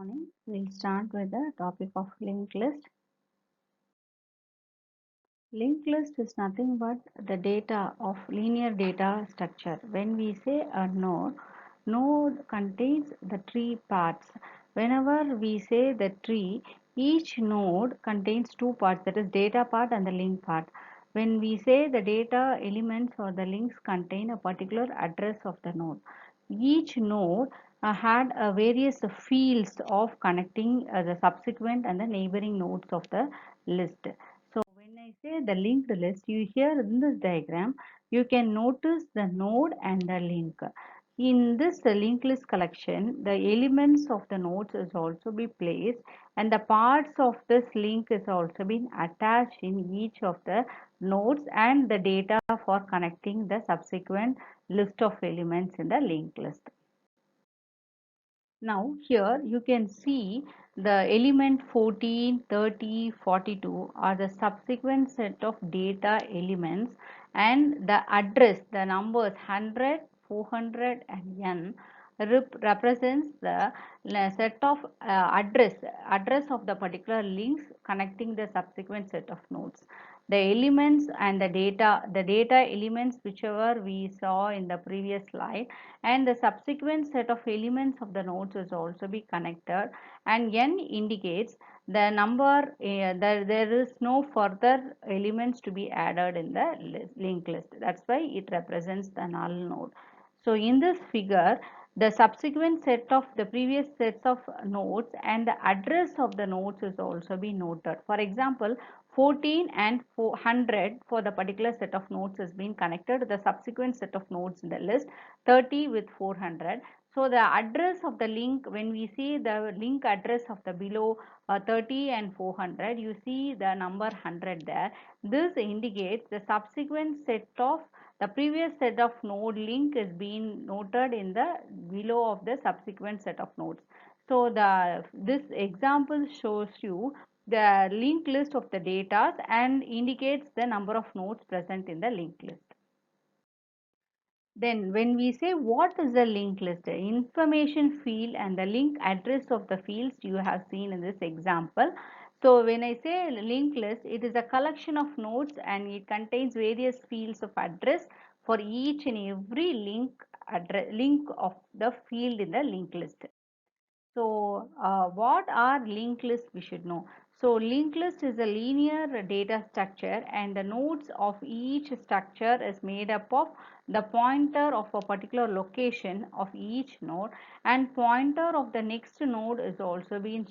morning. We'll start with the topic of linked list. Linked list is nothing but the data of linear data structure. When we say a node, node contains the tree parts. Whenever we say the tree, each node contains two parts, that is data part and the link part. When we say the data elements or the links contain a particular address of the node, each node had various fields of connecting the subsequent and the neighboring nodes of the list. So when I say the linked list, you here in this diagram, you can notice the node and the link. In this linked list collection, the elements of the nodes is also be placed and the parts of this link is also been attached in each of the nodes and the data for connecting the subsequent list of elements in the linked list. Now here you can see the element 14, 30, 42 are the subsequent set of data elements, and the address, the numbers 100, 400 and n represents the set of address of the particular links connecting the subsequent set of nodes. The elements and the data elements whichever we saw in the previous slide, and the subsequent set of elements of the nodes is also be connected, and n indicates the number there is no further elements to be added in the linked list. That's why it represents the null node. So in this figure, the subsequent set of the previous sets of nodes and the address of the nodes is also be noted. For example, 14 and 400 for the particular set of nodes has been connected to the subsequent set of nodes in the list, 30 with 400. So the address of the link, when we see the link address of the below 30 and 400, you see the number 100 there. This indicates the subsequent set of the previous set of node link is being noted in the below of the subsequent set of nodes. So this example shows you the linked list of the data and indicates the number of nodes present in the linked list. Then when we say what is the linked list, the information field and the link address of the fields you have seen in this example. So when I say linked list, it is a collection of nodes and it contains various fields of address for each and every link of the field in the linked list. So what are linked lists we should know. So linked list is a linear data structure, and the nodes of each structure is made up of the pointer of a particular location of each node, and pointer of the next node is also being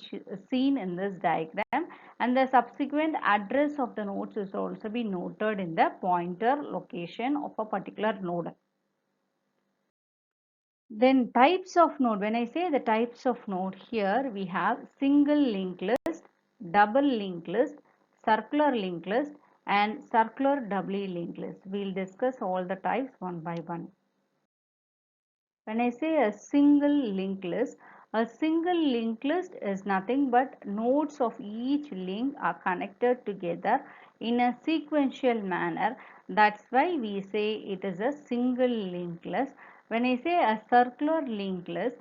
seen in this diagram, and the subsequent address of the nodes is also be noted in the pointer location of a particular node. Then types of node, when I say the types of node, here we have single linked list, double linked list, circular linked list and circular doubly linked list. We will discuss all the types one by one. When I say a single linked list is nothing but nodes of each link are connected together in a sequential manner. That's why we say it is a single linked list. When I say a circular linked list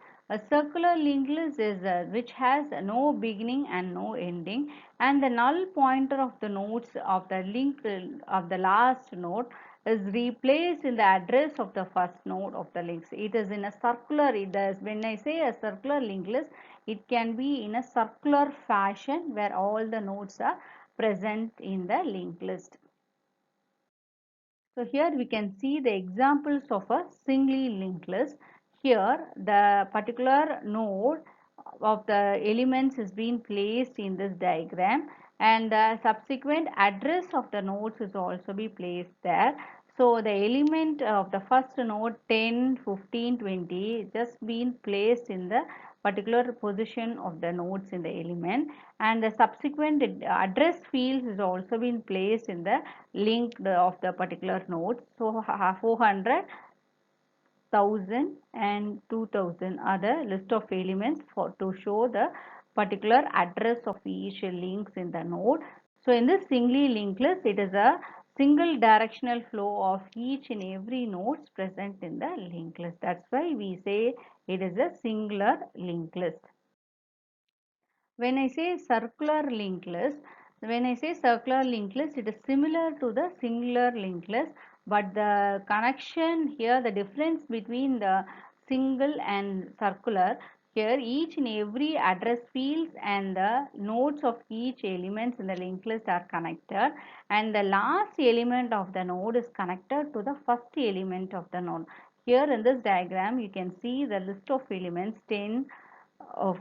is which has no beginning and no ending, and the null pointer of the nodes of the link of the last node is replaced in the address of the first node of the links. It is in a circular, it does, when I say a circular linked list, it can be in a circular fashion where all the nodes are present in the linked list. So here we can see the examples of a singly linked list. Here the particular node of the elements is being placed in this diagram, and the subsequent address of the nodes is also be placed there. So the element of the first node 10, 15, 20 just been placed in the particular position of the nodes in the element, and the subsequent address fields is also been placed in the link of the particular node. So 400, 1000 and 2000 are the list of elements for to show the particular address of each links in the node. So in this singly linked list, it is a single directional flow of each and every nodes present in the linked list. That's why we say it is a singular linked list. When I say circular linked list, it is similar to the singular linked list, but the connection here, the difference between the single and circular, here each and every address fields and the nodes of each elements in the linked list are connected, and the last element of the node is connected to the first element of the node. Here in this diagram, you can see the list of elements 10,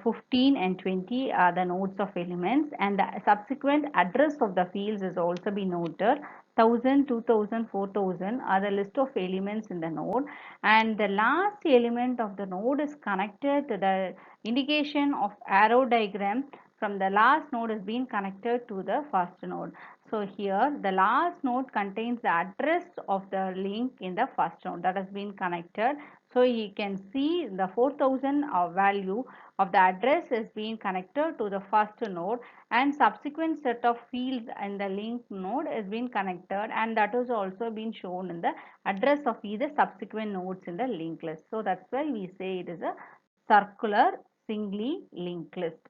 15 and 20 are the nodes of elements, and the subsequent address of the fields is also be noted. 1000, 2000, 4000 are the list of elements in the node, and the last element of the node is connected to the indication of arrow diagram from the last node is being connected to the first node. So here the last node contains the address of the link in the first node that has been connected. So you can see the 4000 value of the address is being connected to the first node, and subsequent set of fields in the link node is being connected, and that is also been shown in the address of either subsequent nodes in the linked list. So that's why we say it is a circular singly linked list.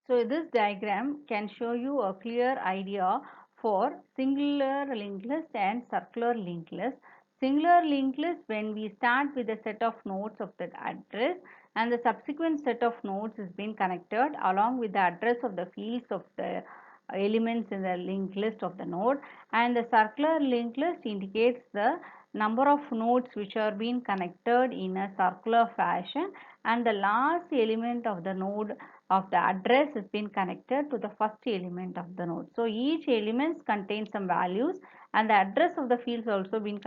So this diagram can show you a clear idea for singular linked list and circular linked list. Singular linked list, when we start with a set of nodes of the address, and the subsequent set of nodes is being connected along with the address of the fields of the elements in the linked list of the node, and the circular linked list indicates the number of nodes which are being connected in a circular fashion, and the last element of the node of the address has been connected to the first element of the node. So each element contains some values, and the address of the fields also been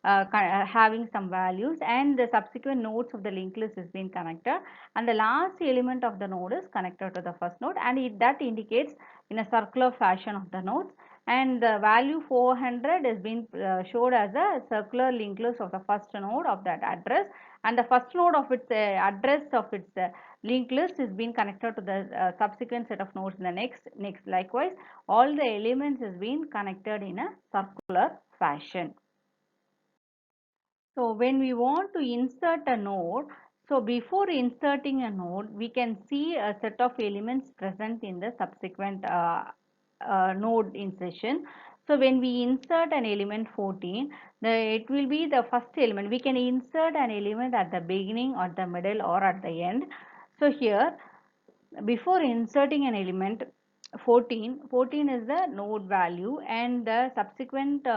having some values, and the subsequent nodes of the linked list is being connected, and the last element of the node is connected to the first node, and that indicates in a circular fashion of the nodes, and the value 400 is being showed as a circular linked list of the first node of that address, and the first node of its address of its linked list is being connected to the subsequent set of nodes in the next. Likewise, all the elements is being connected in a circular fashion. So when we want to insert a node, so before inserting a node, we can see a set of elements present in the subsequent node insertion. So when we insert an element 14, it will be the first element. We can insert an element at the beginning or the middle or at the end. So here, before inserting an element 14 is the node value, and the subsequent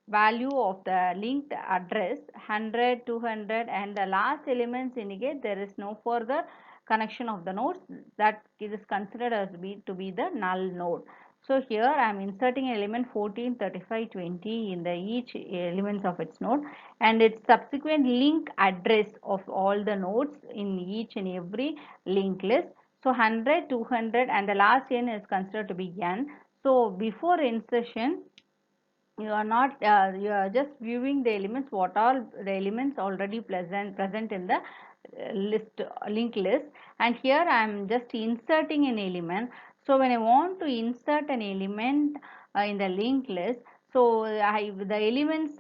value of the linked address 100, 200, and the last elements indicate there is no further connection of the nodes, that it is considered as to be the null node. So here I am inserting element 14, 35, 20 in the each elements of its node, and its subsequent link address of all the nodes in each and every linked list. So 100, 200, and the last n is considered to be n. So before insertion, you are not you are just viewing the elements, what all the elements already present in the linked list, and here I am just inserting an element. So when I want to insert an element in the linked list, so the elements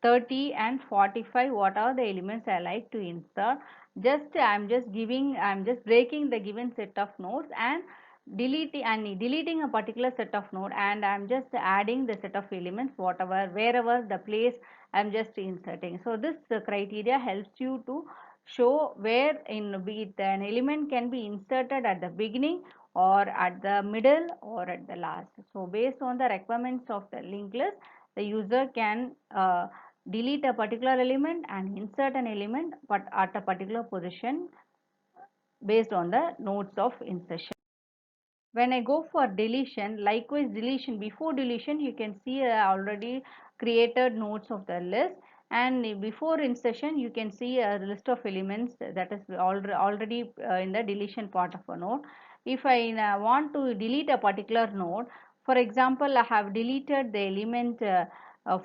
30 and 45, what are the elements I like to insert, I'm just breaking the given set of nodes and deleting a particular set of node, and I'm just adding the set of elements wherever the place I'm just inserting. So this criteria helps you to show where in be an element can be inserted at the beginning or at the middle or at the last. So based on the requirements of the linked list, the user can delete a particular element and insert an element but at a particular position based on the nodes of insertion. When I go for deletion, likewise deletion, before deletion you can see already created nodes of the list, and before insertion you can see a list of elements that is already in the deletion part of a node. If I want to delete a particular node, for example I have deleted the element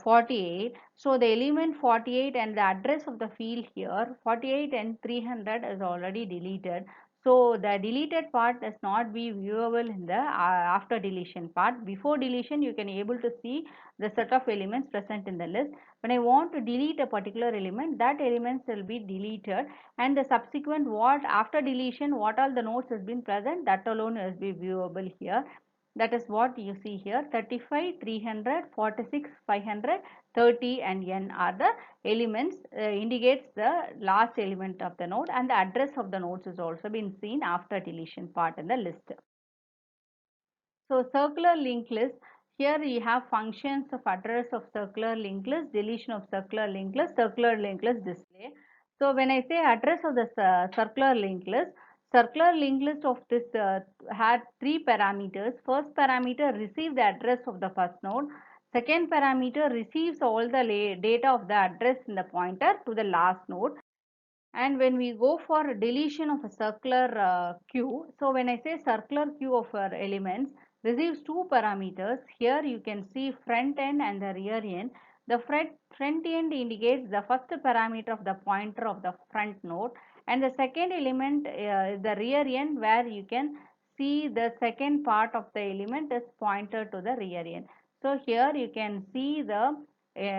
48, so the element 48 and the address of the field here 48 and 300 is already deleted. So the deleted part does not be viewable in the after deletion part. Before deletion, you can able to see the set of elements present in the list. When I want to delete a particular element, that elements will be deleted, and the subsequent what after deletion, what all the nodes has been present, that alone is be viewable here. That is what you see here. 35, 300, 46, 500, 30 and n are the elements, indicates the last element of the node, and the address of the nodes is also been seen after deletion part in the list. So circular linked list, here you have functions of address of circular linked list, deletion of circular linked list display. So when I say address of the circular linked list of this had three parameters. First parameter receive the address of the first node. Second parameter receives all the data of the address in the pointer to the last node. And when we go for deletion of a circular queue, so when I say circular queue of elements receives two parameters. Here you can see front end and the rear end. The front end indicates the first parameter of the pointer of the front node, and the second element is the rear end, where you can see the second part of the element is pointer to the rear end. So here you can see the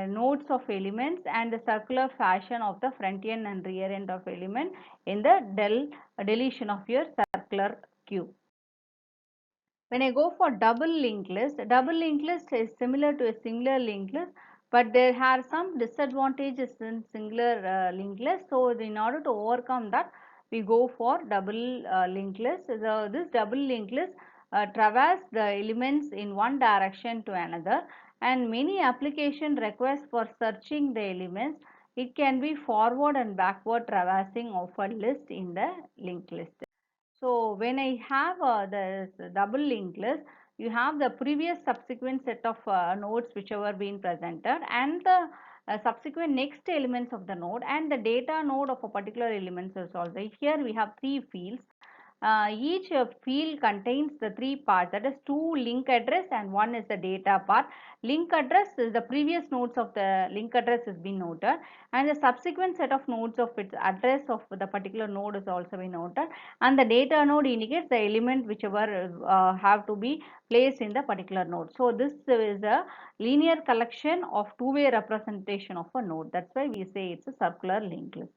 nodes of elements and the circular fashion of the front end and rear end of element in the deletion of your circular queue. When I go for double linked list is similar to a singular linked list, but there are some disadvantages in singular linked list. So in order to overcome that, we go for double linked list. So this double linked list traverse the elements in one direction to another, and many application request for searching the elements. It can be forward and backward traversing of a list in the linked list. So when I have the double linked list, you have the previous subsequent set of nodes whichever been presented, and the subsequent next elements of the node, and the data node of a particular element is also. Here we have three fields. Each field contains the three parts, that is two link address and one is the data part. Link address is the previous nodes of the link address has been noted, and the subsequent set of nodes of its address of the particular node is also been noted, and the data node indicates the element whichever have to be placed in the particular node. So this is a linear collection of two-way representation of a node. That's why we say it's a circular linked list.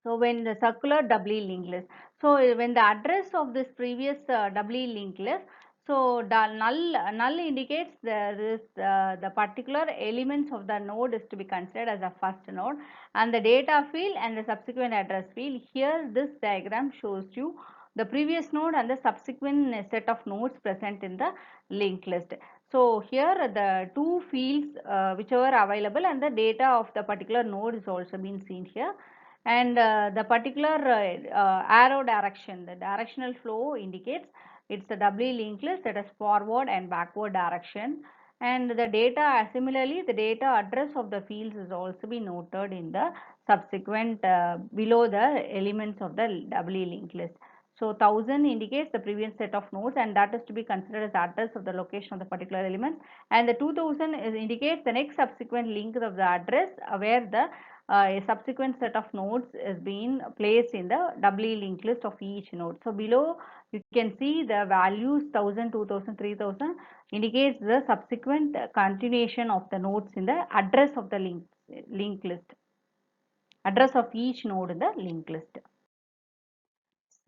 So when the circular doubly linked list, so when the address of this previous doubly linked list, so the null indicates the particular elements of the node is to be considered as a first node, and the data field and the subsequent address field. Here this diagram shows you the previous node and the subsequent set of nodes present in the linked list. So here the two fields whichever are available, and the data of the particular node is also being seen here, and the particular arrow direction, the directional flow indicates it's a doubly linked list, that is forward and backward direction, and the data similarly the data address of the fields is also be noted in the subsequent below the elements of the doubly linked list. So 1000 indicates the previous set of nodes, and that is to be considered as address of the location of the particular element, and the 2000 indicates the next subsequent link of the address where the a subsequent set of nodes is being placed in the doubly linked list of each node. So below you can see the values 1000, 2000, 3000 indicates the subsequent continuation of the nodes in the address of the linked list, address of each node in the linked list.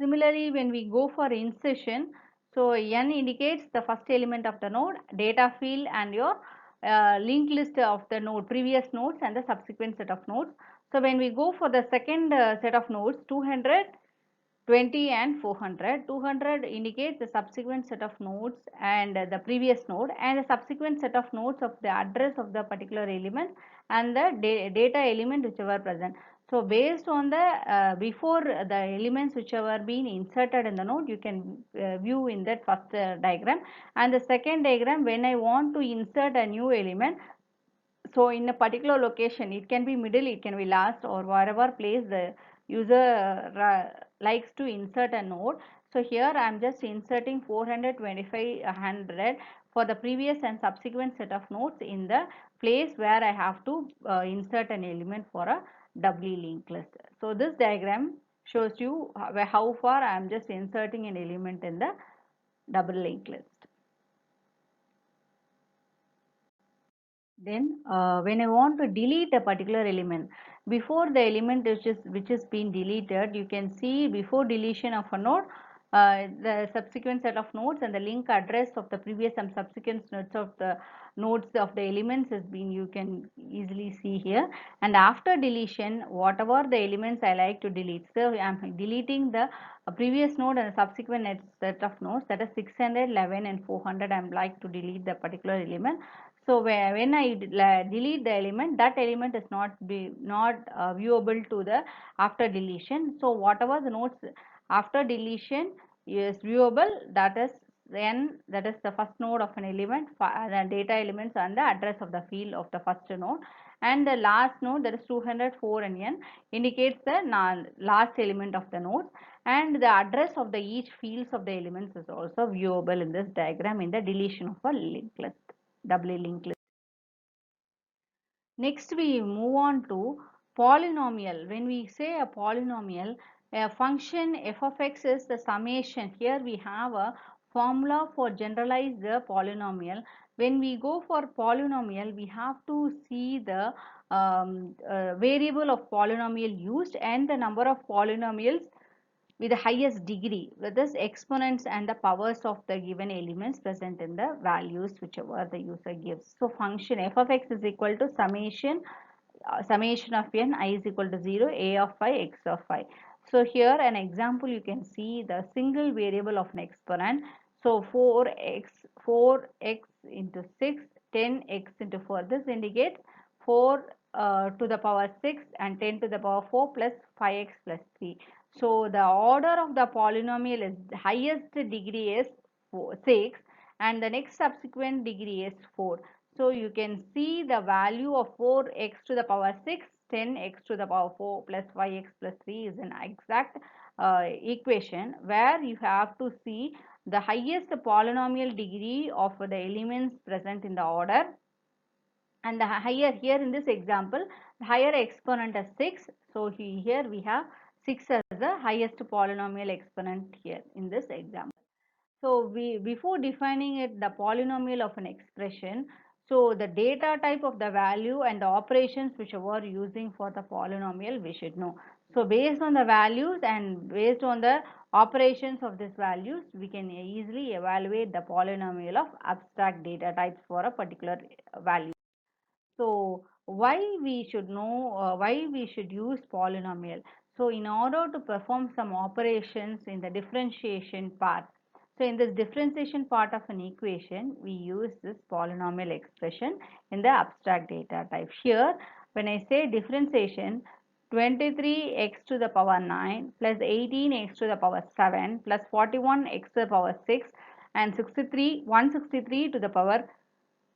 Similarly, when we go for insertion, so n indicates the first element of the node, data field, and your linked list of the node, previous nodes and the subsequent set of nodes. So when we go for the second set of nodes, 200, 20 and 400. 200 indicates the subsequent set of nodes and the previous node, and the subsequent set of nodes of the address of the particular element and the data element whichever present. So based on the before the elements whichever been inserted in the node, you can view in that first diagram, and the second diagram when I want to insert a new element. So in a particular location, it can be middle, it can be last, or whatever place the user likes to insert a node. So here I am just inserting 400, 2500 for the previous and subsequent set of nodes in the place where I have to insert an element for a doubly linked list. So this diagram shows you how far I am just inserting an element in the double linked list. Then when I want to delete a particular element, before the element which is being deleted, you can see before deletion of a node, the subsequent set of nodes and the link address of the previous and subsequent nodes of the elements is being, you can easily see here. And after deletion, whatever the elements I like to delete, so I am deleting the previous node and subsequent set of nodes, that is 611 and 400. I am like to delete the particular element. So when I delete the element, that element is not viewable to the after deletion. So whatever the nodes after deletion is viewable, that is then that is the first node of an element, the data elements and the address of the field of the first node, and the last node, that is 204 and n, indicates the last element of the node, and the address of the each fields of the elements is also viewable in this diagram in the deletion of a linked list, doubly linked list. Next we move on to polynomial. When we say a polynomial, a function f of x is the summation. Here we have a formula for generalize the polynomial. When we go for polynomial, we have to see the variable of polynomial used and the number of polynomials with the highest degree, with this exponents and the powers of the given elements present in the values whichever the user gives. So function f of x is equal to summation of n, I is equal to 0, a of I, x of I. So here an example, you can see the single variable of an exponent. So 4x into 6, 10x into 4. This indicates 4 to the power 6 and 10 to the power 4 plus 5x plus 3. So the order of the polynomial is the highest degree is 6 and the next subsequent degree is 4. So you can see the value of 4x to the power 6, 10x to the power 4 plus 5x plus 3 is an exact equation where you have to see the highest polynomial degree of the elements present in the order, and the higher, here in this example, the higher exponent is 6. So here we have 6 as the highest polynomial exponent here in this example. So before defining it, the polynomial of an expression, so the data type of the value and the operations which we are using for the polynomial we should know. So based on the values and based on the operations of these values, we can easily evaluate the polynomial of abstract data types for a particular value. So why we should know, why we should use polynomial? So in order to perform some operations in the differentiation part. So in this differentiation part of an equation, we use this polynomial expression in the abstract data type. Here, when I say differentiation, 23x to the power 9 plus 18x to the power 7 plus 41x to the power 6 and 163 to the power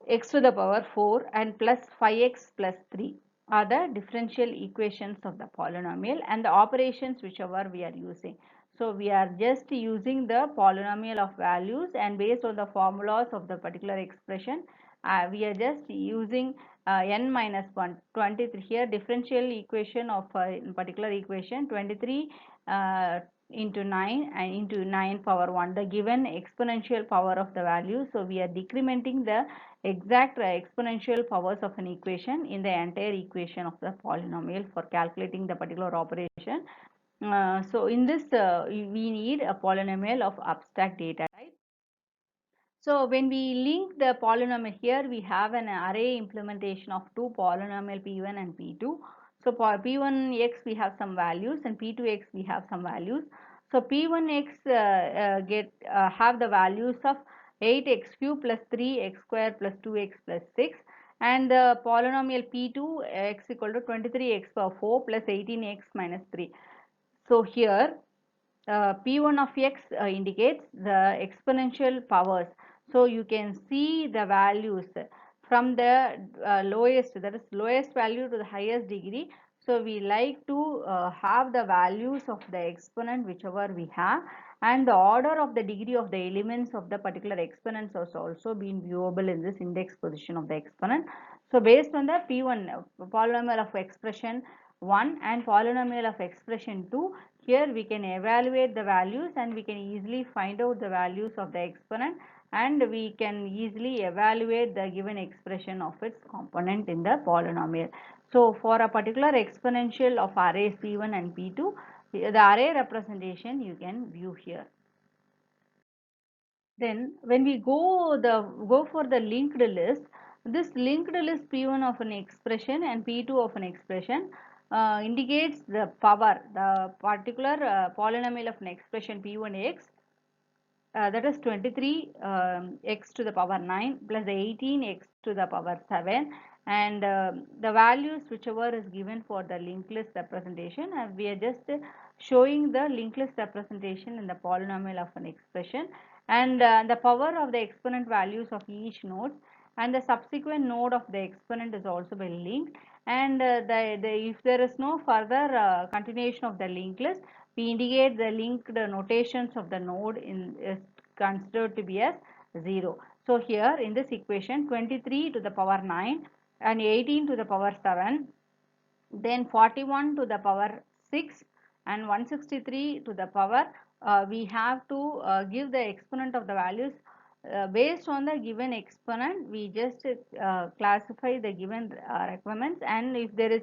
x to the power 4 and plus 5x plus 3 are the differential equations of the polynomial and the operations whichever we are using. So we are just using the polynomial of values, and based on the formulas of the particular expression, we are just using n minus 1, 23 here differential equation of in particular equation 23 into 9 and into 9 power 1, the given exponential power of the value. So we are decrementing the exact exponential powers of an equation in the entire equation of the polynomial for calculating the particular operation. So in this we need a polynomial of abstract data type. So when we link the polynomial, here we have an array implementation of two polynomial p1 and p2. So for p1x we have some values and p2x we have some values. So p1x have the values of 8x cube plus 3x square plus 2x plus 6, and the polynomial p2 x equal to 23x power 4 plus 18x minus 3. So here P1 of x indicates the exponential powers. So you can see the values from the lowest, that is lowest value to the highest degree. So we like to have the values of the exponent whichever we have, and the order of the degree of the elements of the particular exponents has also been viewable in this index position of the exponent. So based on the P1 polynomial of expression 1 and polynomial of expression 2, Here we can evaluate the values and we can easily find out the values of the exponent, and we can easily evaluate the given expression of its component in the polynomial. So for a particular exponential of arrays P1 and P2, the array representation you can view here. Then when we go for the linked list, this linked list P1 of an expression and P2 of an expression indicates the power, the particular polynomial of an expression P1x, that is 23 x to the power 9 plus the 18x to the power 7, and the values whichever is given for the linked list representation, and we are just showing the linked list representation in the polynomial of an expression, and the power of the exponent values of each node, and the subsequent node of the exponent is also been linked, and if there is no further continuation of the linked list, we indicate the linked notations of the node is considered to be as 0. So here in this equation 23 to the power 9 and 18 to the power 7, then 41 to the power 6 and 163 to the power, we have to give the exponent of the values based on the given exponent. We just classify the given requirements, and if there is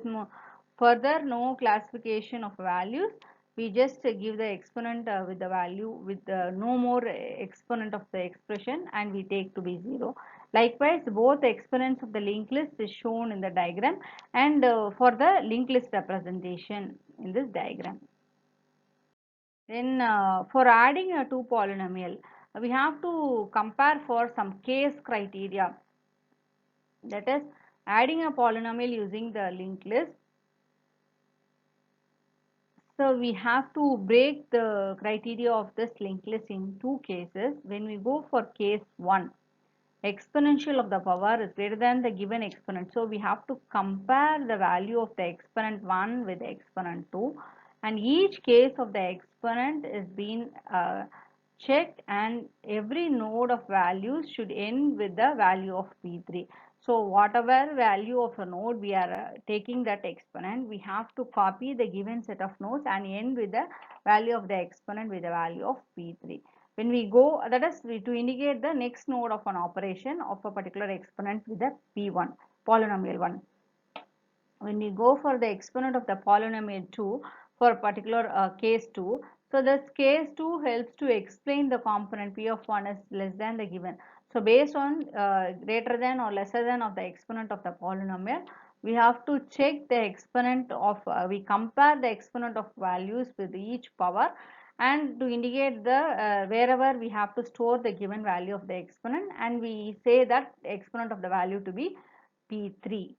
further no classification of values, we just give the exponent with the value with no more exponent of the expression, and we take to be 0. Likewise, both exponents of the linked list is shown in the diagram, and for the linked list representation in this diagram. Then for adding a two polynomial, we have to compare for some case criteria, that is adding a polynomial using the linked list. So we have to break the criteria of this linked list in two cases. When we go for case 1, exponential of the power is greater than the given exponent. So we have to compare the value of the exponent 1 with the exponent 2, and each case of the exponent is being checked, and every node of values should end with the value of P3. So whatever value of a node we are taking that exponent, we have to copy the given set of nodes and end with the value of the exponent with the value of P3. When we go, that is to indicate the next node of an operation of a particular exponent with the P1, polynomial 1. When we go for the exponent of the polynomial 2 for a particular case 2, so this case 2 helps to explain the component P of 1 is less than the given. So based on greater than or lesser than of the exponent of the polynomial, we have to check the exponent of, we compare the exponent of values with each power, and to indicate the wherever we have to store the given value of the exponent, and we say that exponent of the value to be P3.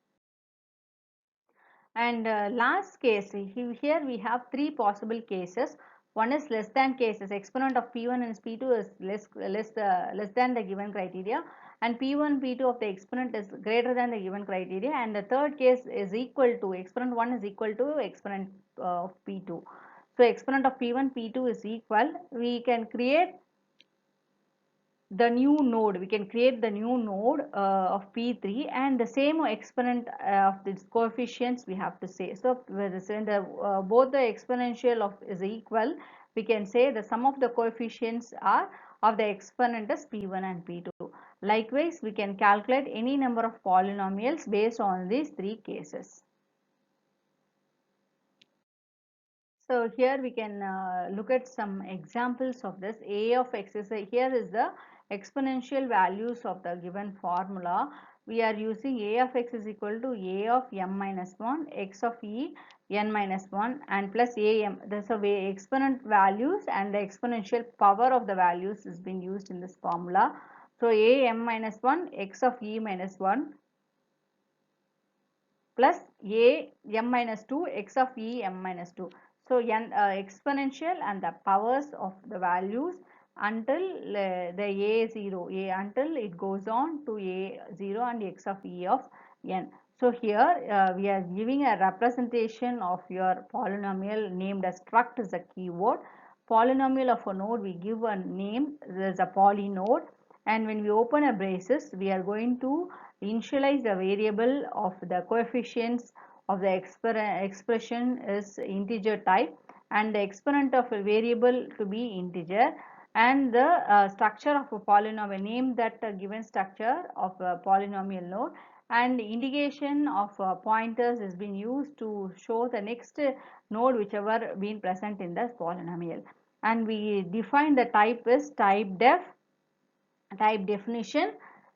And last case, here we have three possible cases. One is less than cases, exponent of P1 and P2 is less than the given criteria, and P1 P2 of the exponent is greater than the given criteria, and the third case is equal to, exponent 1 is equal to exponent of P2. So exponent of P1 P2 is equal. We can create the new node, we can create the new node of P3, and the same exponent of these coefficients we have to say. So when the both the exponential of is equal, we can say the sum of the coefficients are of the exponent is P1 and P2. Likewise, we can calculate any number of polynomials based on these three cases. So here we can look at some examples of this. A of x is here is the exponential values of the given formula. We are using A of x is equal to A of m minus 1, x of e n minus 1, and plus am. This is the exponent values and the exponential power of the values is being used in this formula. So a m minus 1, x of e minus 1 plus a m minus 2, x of e m minus 2. So exponential and the powers of the values until the a0, until it goes on to a0 and x of e of n. So here we are giving a representation of your polynomial named as struct is a keyword. Polynomial of a node, we give a name, there is a polynode, and when we open a braces, we are going to initialize the variable of the coefficients of the expression is integer type. and the exponent of a variable to be integer, and the structure of a polynomial, name that given structure of a polynomial node, and indication of pointers is being used to show the next node whichever been present in the polynomial. And we define the type is type definition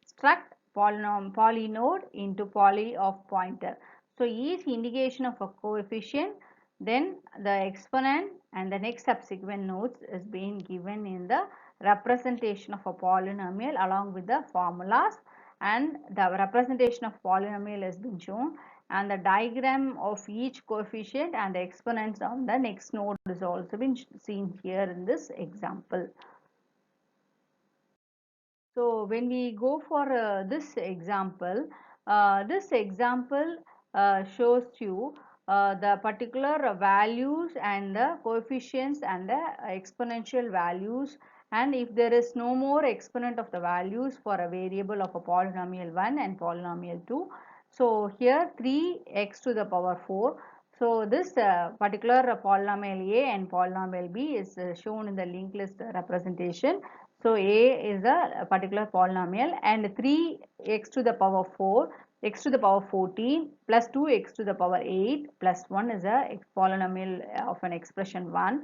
struct polynode into poly of pointer. So each indication of a coefficient, then the exponent and the next subsequent nodes is being given in the representation of a polynomial along with the formulas, and the representation of polynomial has been shown, and the diagram of each coefficient and the exponents on the next node is also been seen here in this example. So when we go for this example shows you the particular values and the coefficients and the exponential values, and if there is no more exponent of the values for a variable of a polynomial 1 and polynomial 2. So here 3x to the power 4. So this particular polynomial A and polynomial B is shown in the linked list representation. So A is a particular polynomial, and 3x to the power 4, x to the power 14 plus 2x to the power 8 plus 1 is a polynomial of an expression 1.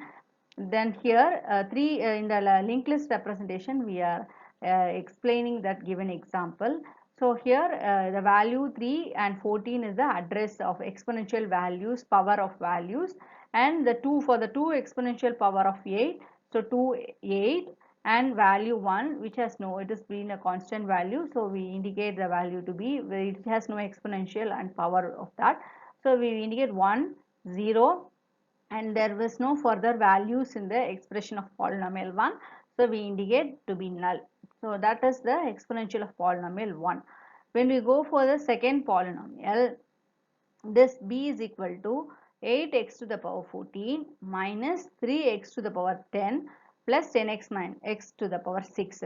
Then here 3 in the linked list representation we are explaining that given example. So here the value 3 and 14 is the address of exponential values, power of values, and the 2 for the 2 exponential power of 8. So 2 8 and value 1 which has no, it has been a constant value, so we indicate the value to be, it has no exponential and power of that, so we indicate 1 0, and there was no further values in the expression of polynomial 1, so we indicate to be null. So that is the exponential of polynomial 1. When we go for the second polynomial, this b is equal to 8x to the power 14 minus 3x to the power 10 plus 10x minus x to the power 6.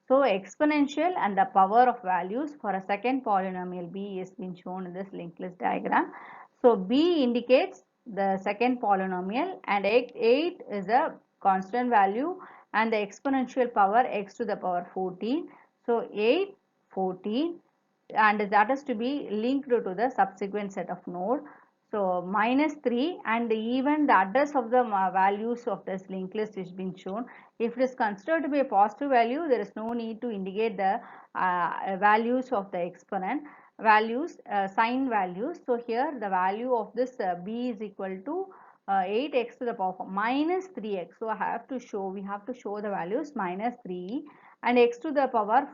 So exponential and the power of values for a second polynomial b is being shown in this linked list diagram. So b indicates the second polynomial, and 8 is a constant value and the exponential power x to the power 14. So 8 14, and that is to be linked to the subsequent set of node. So minus 3, and even the address of the values of this linked list is being shown. If it is considered to be a positive value, there is no need to indicate the values of the exponent values, sign values. So here the value of this b is equal to 8x to the power 4 minus 3x. So we have to show the values minus 3, and x to the power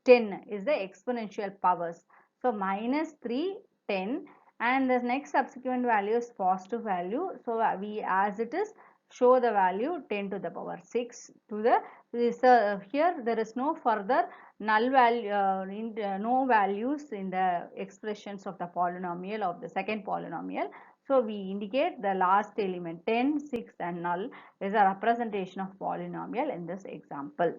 10 is the exponential powers. So minus 3 10, and the next subsequent value is positive value. So we, as it is, show the value 10 to the power 6 to the here there is no further null value no values in the expressions of the polynomial of the second polynomial. So we indicate the last element 10 6 and null is a representation of polynomial in this example.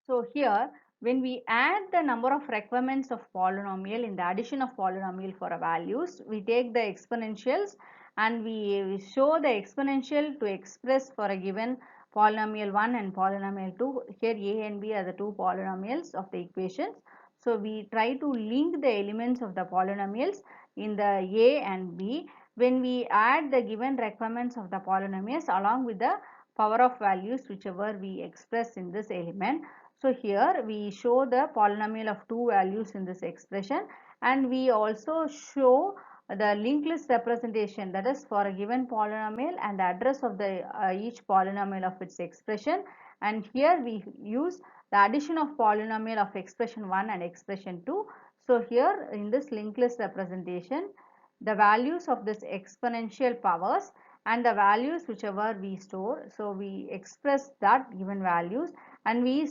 So here when we add the number of requirements of polynomial in the addition of polynomial for a values, we take the exponentials and we show the exponential to express for a given polynomial 1 and polynomial 2. Here a and b are the two polynomials of the equations. So we try to link the elements of the polynomials in the a and b when we add the given requirements of the polynomials along with the power of values whichever we express in this element. So here we show the polynomial of two values in this expression, and we also show the linked list representation, that is for a given polynomial and the address of the each polynomial of its expression, and here we use the addition of polynomial of expression 1 and expression 2. So here in this linked list representation, the values of this exponential powers and the values whichever we store, so we express that given values, and we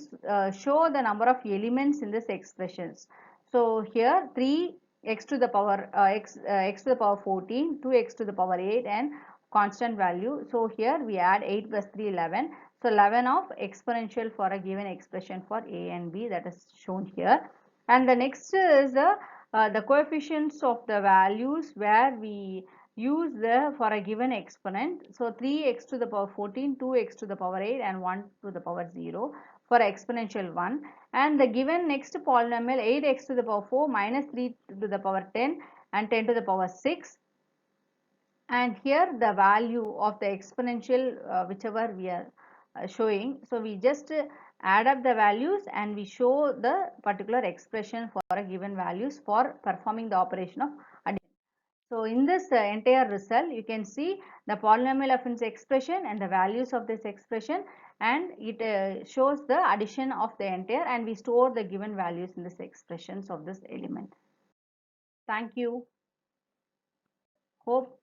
show the number of elements in this expressions. So here 3x to the power x to the power 14, 2x to the power 8 and constant value. So here we add 8 plus 3 11. So 11 of exponential for a given expression for a and b, that is shown here. And the next is the coefficients of the values where we use for a given exponent. So 3x to the power 14, 2x to the power 8 and 1 to the power 0 for exponential 1, and the given next polynomial 8x to the power 4 minus 3 to the power 10 and 10 to the power 6, and here the value of the exponential whichever we are showing. So we just add up the values and we show the particular expression for a given values for performing the operation of addition. So in this entire result, you can see the polynomial of its expression and the values of this expression, and it shows the addition of the entire, and we store the given values in this expressions of this element. Thank you. Hope